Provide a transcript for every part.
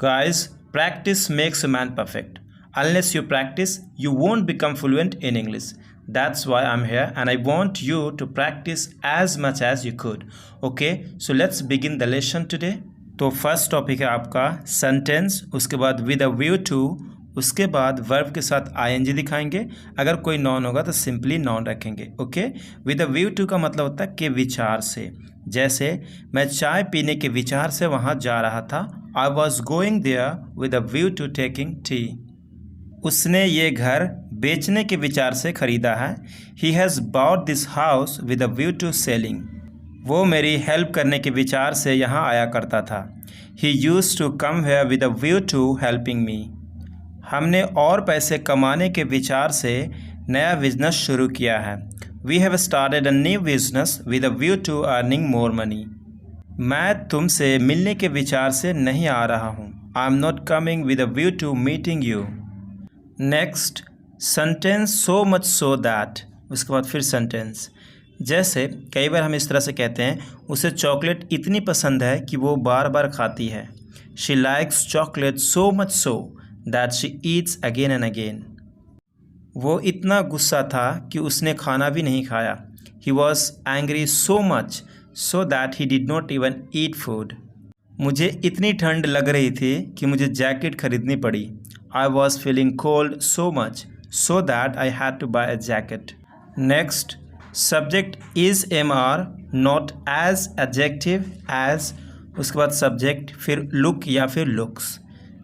Guys, practice makes a man perfect. Unless you practice, you won't become fluent in English. That's why I'm here and I want you to practice as much as you could. Okay, so let's begin the lesson today. तो first topic है आपका sentence, उसके बाद with a view to, उसके बाद verb के साथ ING दिखाएंगे। अगर कोई नॉन होगा तो सिंपली नॉन रखेंगे। Okay, with a view to का मतलब होता है कि विचार से। जैसे मैं चाय पीने के विचार से वहाँ जा रहा था। I was going there with a view to taking tea. उसने ये घर बेचने के विचार से ख़रीदा है। ही has bought this house with a view to selling. वो मेरी हेल्प करने के विचार से यहाँ आया करता था। He used to come here with a view to helping me. हमने और पैसे कमाने के विचार से नया बिजनेस शुरू किया है। We have started a new business with a view to earning more money. मैं तुमसे मिलने के विचार से नहीं आ रहा हूँ। I am not coming with a view to meeting you. Next sentence, so much so that. उसके बाद फिर सेंटेंस। जैसे कई बार हम इस तरह से कहते हैं, उसे चॉकलेट इतनी पसंद है कि वो बार बार खाती है। She likes chocolate so much so that she Yeats again and again. वो इतना गुस्सा था कि उसने खाना भी नहीं खाया। He was angry so much so that he did not even eat food. मुझे इतनी ठंड लग रही थी कि मुझे जैकेट खरीदनी पड़ी। I was feeling cold so much so that I had to buy a jacket. Next, subject is am are not as adjective as, उसके बाद सब्जेक्ट, फिर लुक या फिर लुक्स।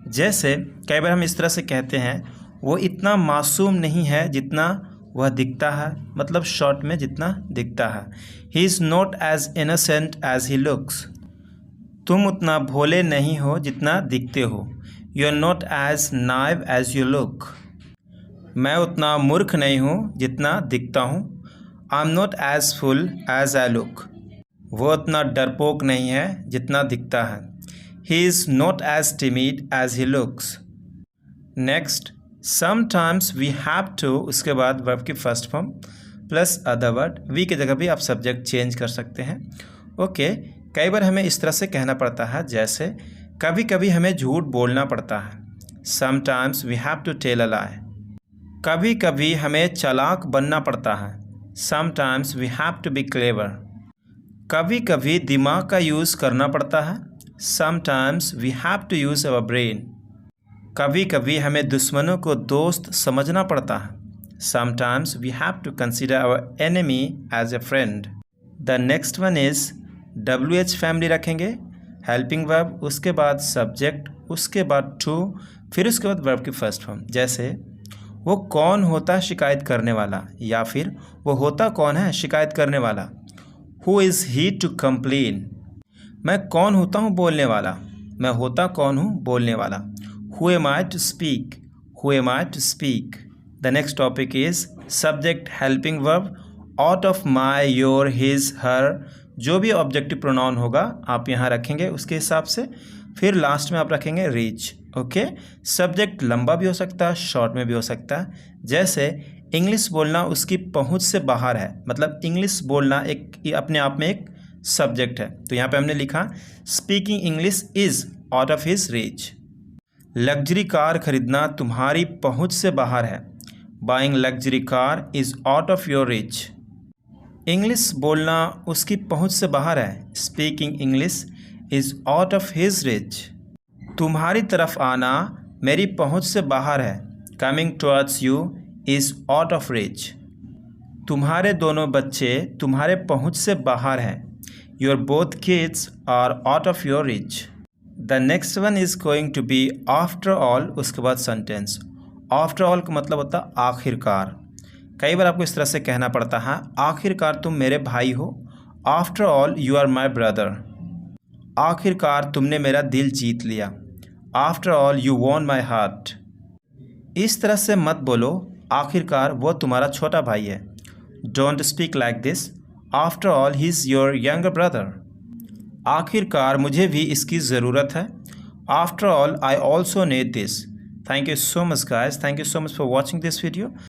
जैसे कई बार हम इस तरह से कहते हैं, वो इतना मासूम नहीं है जितना वह दिखता है, मतलब शॉर्ट में जितना दिखता है। He is not as innocent as he looks. तुम उतना भोले नहीं हो जितना दिखते हो। You are not as naive as you look. मैं उतना मूर्ख नहीं हूँ जितना दिखता हूँ। I am not as fool as I look. वो उतना डरपोक नहीं है जितना दिखता है। He is not as timid as he looks. Next, sometimes we have to, उसके बाद वर्ब की first form plus other word. We की जगह भी आप सब्जेक्ट चेंज कर सकते हैं। ओके, कई बार हमें इस तरह से कहना पड़ता है, जैसे कभी कभी हमें झूठ बोलना पड़ता है। Sometimes we have to tell a lie. कभी कभी हमें चालाक बनना पड़ता है। Sometimes we have to be clever. कभी कभी दिमाग का यूज़ करना पड़ता है। Sometimes we have to use our brain. कभी कभी हमें दुश्मनों को दोस्त समझना पड़ता है। Sometimes we have to consider our enemy as a friend. The next one is WH family रखेंगे, हेल्पिंग वर्ब, उसके बाद सब्जेक्ट, उसके बाद टू, फिर उसके बाद वर्ब की फर्स्ट फॉर्म। जैसे वो कौन होता है शिकायत करने वाला, या फिर वो होता कौन है शिकायत करने वाला। Who is he to complain. मैं कौन होता हूँ बोलने वाला, मैं होता कौन हूँ बोलने वाला। Who am I to speak, who am I to speak. The next topic is subject, helping verb, out of my, your, his, her. जो भी ऑब्जेक्टिव प्रोनाउन होगा आप यहाँ रखेंगे उसके हिसाब से। फिर लास्ट में आप रखेंगे रीच। ओके, सब्जेक्ट लंबा भी हो सकता है, शॉर्ट में भी हो सकता है। जैसे इंग्लिश बोलना उसकी पहुंच से बाहर है, मतलब इंग्लिश बोलना एक अपने आप में एक सब्जेक्ट है। तो यहाँ पे हमने लिखा speaking English is out of his reach. Luxury car खरीदना तुम्हारी पहुंच से बाहर है। Buying luxury car is out of your reach. English बोलना उसकी पहुंच से बाहर है। Speaking English is out of his reach. तुम्हारी तरफ आना मेरी पहुंच से बाहर है। Coming towards you is out of reach. तुम्हारे दोनों बच्चे तुम्हारे पहुंच से बाहर हैं। Your both kids are out of your reach. The next one is going to be after all, उसके बाद सेंटेंस। आफ्टर ऑल का मतलब होता है आखिरकार। कई बार आपको इस तरह से कहना पड़ता है, आखिरकार तुम मेरे भाई हो। After all you are my brother. आखिरकार तुमने मेरा दिल जीत लिया। After all you won my heart. इस तरह से मत बोलो, आखिरकार वो तुम्हारा छोटा भाई है। Don't speak like this. After all he is your younger brother. आखिरकार मुझे भी इसकी ज़रूरत है। After all I also need this. Thank you so much guys, thank you so much for watching this video.